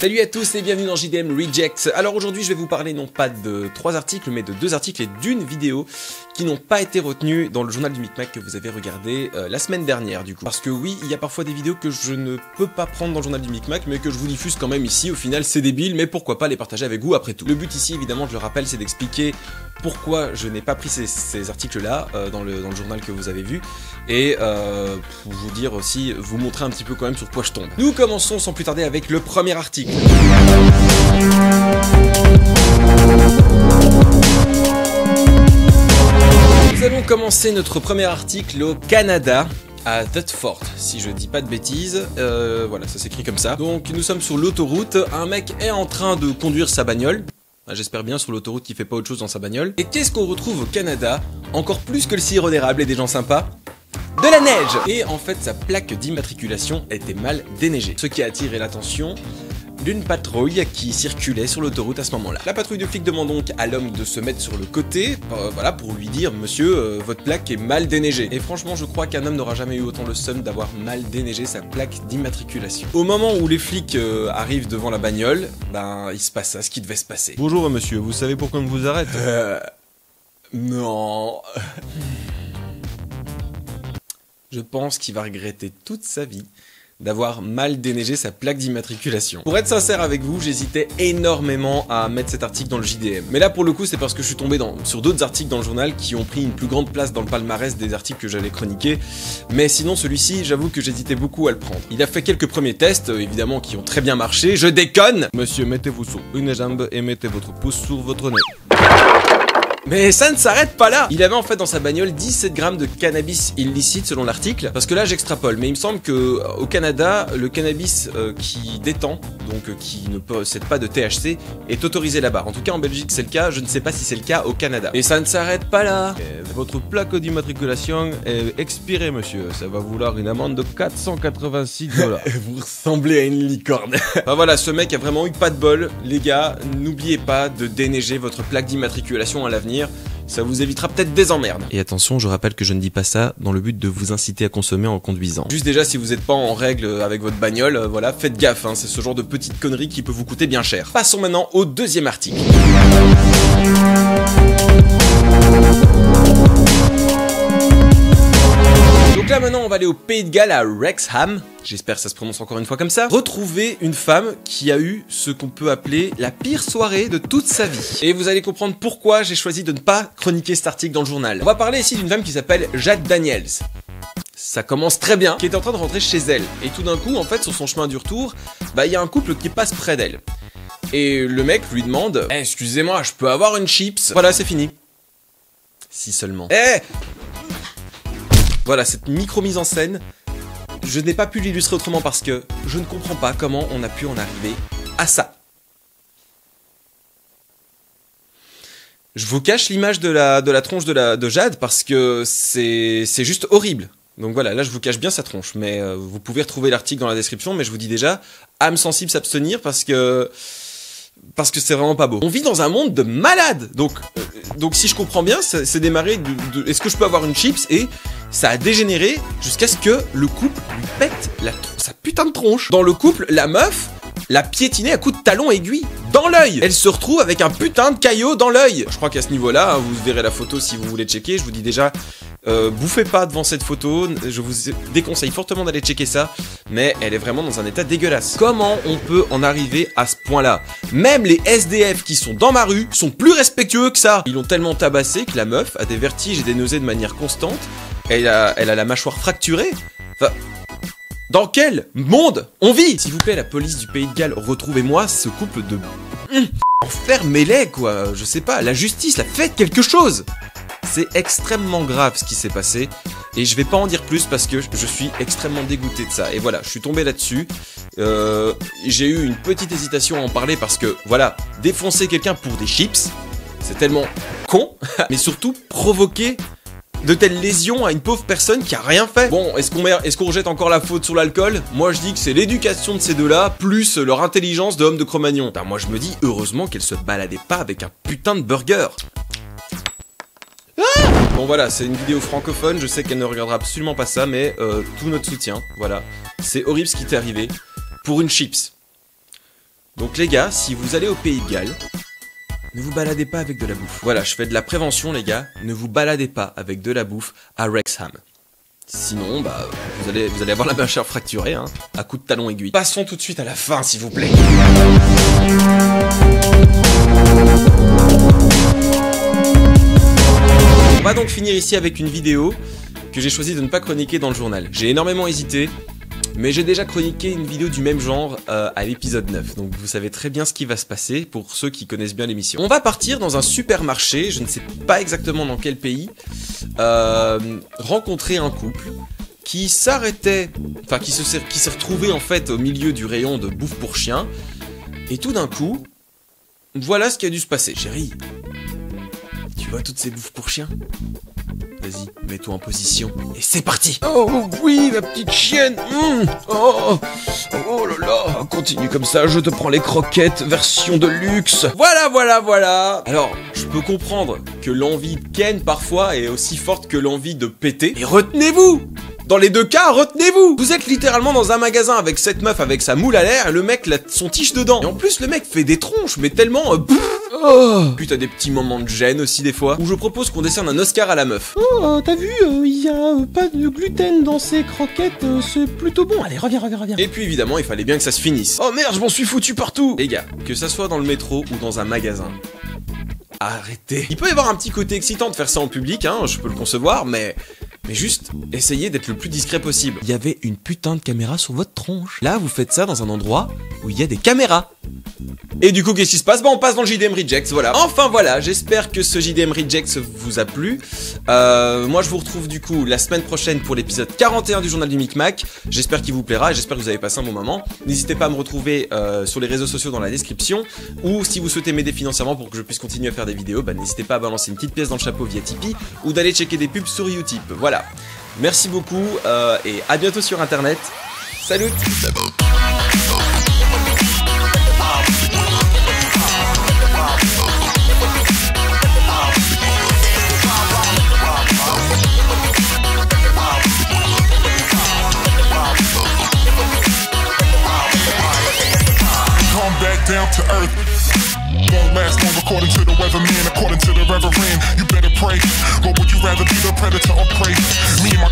Salut à tous et bienvenue dans JDM Rejects. Alors aujourd'hui je vais vous parler non pas de 3 articles mais de 2 articles et d'une vidéo qui n'ont pas été retenues dans le journal du Micmac que vous avez regardé la semaine dernière du coup. Parce que oui, il y a parfois des vidéos que je ne peux pas prendre dans le journal du Micmac mais que je vous diffuse quand même ici. Au final c'est débile mais pourquoi pas les partager avec vous après tout. Le but ici évidemment je le rappelle c'est d'expliquer pourquoi je n'ai pas pris ces articles là dans le journal que vous avez vu et pour vous dire aussi, vous montrer un petit peu quand même sur quoi je tombe. Nous commençons sans plus tarder avec le premier article. Nous allons commencer notre premier article au Canada, à Thetford, si je dis pas de bêtises, voilà, ça s'écrit comme ça. Donc nous sommes sur l'autoroute, un mec est en train de conduire sa bagnole, j'espère bien sur l'autoroute qui fait pas autre chose dans sa bagnole. Et qu'est-ce qu'on retrouve au Canada, encore plus que le sirop d'érable et des gens sympas? De la neige! Et en fait sa plaque d'immatriculation était mal déneigée, ce qui a attiré l'attention d'une patrouille qui circulait sur l'autoroute à ce moment-là. La patrouille de flics demande donc à l'homme de se mettre sur le côté, voilà, pour lui dire « Monsieur, votre plaque est mal déneigée ». Et franchement, je crois qu'un homme n'aura jamais eu autant le seum d'avoir mal déneigé sa plaque d'immatriculation. Au moment où les flics arrivent devant la bagnole, ben, il se passe ça, ce qui devait se passer. Bonjour monsieur, vous savez pourquoi on vous arrête? Non... Je pense qu'il va regretter toute sa vie d'avoir mal déneigé sa plaque d'immatriculation. Pour être sincère avec vous, j'hésitais énormément à mettre cet article dans le JDM. Mais là pour le coup c'est parce que je suis tombé sur d'autres articles dans le journal qui ont pris une plus grande place dans le palmarès des articles que j'allais chroniquer. Mais sinon celui-ci, j'avoue que j'hésitais beaucoup à le prendre. Il a fait quelques premiers tests, évidemment qui ont très bien marché, je déconne! Monsieur, mettez-vous sur une jambe et mettez votre pouce sur votre nez. Mais ça ne s'arrête pas là. Il avait en fait dans sa bagnole 17 grammes de cannabis illicite selon l'article. Parce que là j'extrapole, mais il me semble que au Canada, le cannabis qui détend, donc qui ne possède pas de THC, est autorisé là-bas. En tout cas en Belgique c'est le cas, je ne sais pas si c'est le cas au Canada. Et ça ne s'arrête pas là. Votre plaque d'immatriculation est expirée monsieur, ça va vouloir une amende de 486 $. Vous ressemblez à une licorne. Enfin voilà, ce mec a vraiment eu pas de bol. Les gars, n'oubliez pas de déneiger votre plaque d'immatriculation à l'avenir. Ça vous évitera peut-être des emmerdes. Et attention, je rappelle que je ne dis pas ça dans le but de vous inciter à consommer en conduisant. Juste déjà, si vous n'êtes pas en règle avec votre bagnole, voilà, faites gaffe, hein, c'est ce genre de petite connerie qui peut vous coûter bien cher. Passons maintenant au deuxième article. Donc là maintenant on va aller au Pays de Galles à Wrexham, j'espère que ça se prononce encore une fois comme ça, retrouver une femme qui a eu ce qu'on peut appeler la pire soirée de toute sa vie. Et vous allez comprendre pourquoi j'ai choisi de ne pas chroniquer cet article dans le journal. On va parler ici d'une femme qui s'appelle Jade Daniels. Ça commence très bien, qui est en train de rentrer chez elle. Et tout d'un coup, en fait, sur son chemin du retour, bah il y a un couple qui passe près d'elle. Et le mec lui demande hey, « Excusez-moi, je peux avoir une chips ?» Voilà, c'est fini. Si seulement. Eh Voilà, cette micro-mise en scène, je n'ai pas pu l'illustrer autrement parce que je ne comprends pas comment on a pu en arriver à ça. Je vous cache l'image de la tronche de Jade parce que c'est juste horrible. Donc voilà, là je vous cache bien sa tronche, mais vous pouvez retrouver l'article dans la description, mais je vous dis déjà, âme sensible s'abstenir parce que c'est vraiment pas beau. On vit dans un monde de malades. Donc si je comprends bien, c'est démarré de est-ce que je peux avoir une chips et ça a dégénéré jusqu'à ce que le couple lui pète sa putain de tronche. Dans le couple, la meuf l'a piétinée à coups de talon aiguille dans l'œil. Elle se retrouve avec un putain de caillot dans l'œil. Je crois qu'à ce niveau-là, vous verrez la photo si vous voulez checker. Je vous dis déjà, bouffez pas devant cette photo. Je vous déconseille fortement d'aller checker ça. Mais elle est vraiment dans un état dégueulasse. Comment on peut en arriver à ce point-là? Même les SDF qui sont dans ma rue sont plus respectueux que ça. Ils l'ont tellement tabassé que la meuf a des vertiges et des nausées de manière constante. Elle a la mâchoire fracturée. Enfin... Dans quel monde on vit? S'il vous plaît, la police du Pays de Galles, retrouvez-moi ce couple de... Enfermez-les, quoi. Je sais pas, la justice, la faites quelque chose. C'est extrêmement grave ce qui s'est passé. Et je vais pas en dire plus parce que je suis extrêmement dégoûté de ça. Et voilà, je suis tombé là-dessus. J'ai eu une petite hésitation à en parler parce que, voilà, défoncer quelqu'un pour des chips, c'est tellement con. Mais surtout, provoquer... de telles lésions à une pauvre personne qui a rien fait. Bon, est-ce qu'on rejette encore la faute sur l'alcool? Moi je dis que c'est l'éducation de ces deux-là, plus leur intelligence de homme de Cro-Magnon. Moi je me dis, heureusement qu'elle se baladait pas avec un putain de burger. Ah bon voilà, c'est une vidéo francophone, je sais qu'elle ne regardera absolument pas ça, mais tout notre soutien, voilà. C'est horrible ce qui t'est arrivé. Pour une chips. Donc les gars, si vous allez au Pays de Galles, ne vous baladez pas avec de la bouffe. Voilà, je fais de la prévention les gars, ne vous baladez pas avec de la bouffe à Wrexham. Sinon, bah, vous allez avoir la mâchoire fracturée, hein, à coups de talon aiguille. Passons tout de suite à la fin, s'il vous plaît. On va donc finir ici avec une vidéo que j'ai choisi de ne pas chroniquer dans le journal. J'ai énormément hésité, mais j'ai déjà chroniqué une vidéo du même genre à l'épisode 9, donc vous savez très bien ce qui va se passer pour ceux qui connaissent bien l'émission. On va partir dans un supermarché, je ne sais pas exactement dans quel pays, rencontrer un couple qui s'arrêtait, enfin qui s'est retrouvé en fait au milieu du rayon de bouffe pour chien, et tout d'un coup, voilà ce qui a dû se passer. Chérie, tu vois toutes ces bouffes pour chiens ? Vas-y, mets-toi en position et c'est parti. Oh oui, ma petite chienne. Oh là là, continue comme ça, je te prends les croquettes, version de luxe. Voilà. Alors, je peux comprendre que l'envie de ken parfois est aussi forte que l'envie de péter. Et retenez-vous, dans les deux cas, retenez-vous. Vous êtes littéralement dans un magasin avec cette meuf avec sa moule à l'air et le mec a son tige dedans. Et en plus, le mec fait des tronches, mais tellement... Puis t'as des petits moments de gêne aussi des fois, où je propose qu'on décerne un Oscar à la meuf. Oh, t'as vu, il y a pas de gluten dans ces croquettes, c'est plutôt bon. Allez, reviens. Et puis évidemment, il fallait bien que ça se finisse. Oh merde, je m'en suis foutu partout. Les gars, que ça soit dans le métro ou dans un magasin, arrêtez. Il peut y avoir un petit côté excitant de faire ça en public, hein, je peux le concevoir, mais juste, essayez d'être le plus discret possible. Il y avait une putain de caméra sur votre tronche. Là, vous faites ça dans un endroit où il y a des caméras. Et du coup, qu'est-ce qui se passe ? Bah, on passe dans le JDM Rejects, voilà. Enfin, voilà, j'espère que ce JDM Rejects vous a plu. Moi, je vous retrouve du coup la semaine prochaine pour l'épisode 41 du Journal du Micmac. J'espère qu'il vous plaira et j'espère que vous avez passé un bon moment. N'hésitez pas à me retrouver sur les réseaux sociaux dans la description. Ou si vous souhaitez m'aider financièrement pour que je puisse continuer à faire des vidéos, bah, n'hésitez pas à balancer une petite pièce dans le chapeau via Tipeee ou d'aller checker des pubs sur Utip. Voilà. Merci beaucoup et à bientôt sur Internet. Salut! Down to earth. Won't last long according to the weatherman, according to the reverend. You better pray. Or would you rather be the predator or prey? Me and my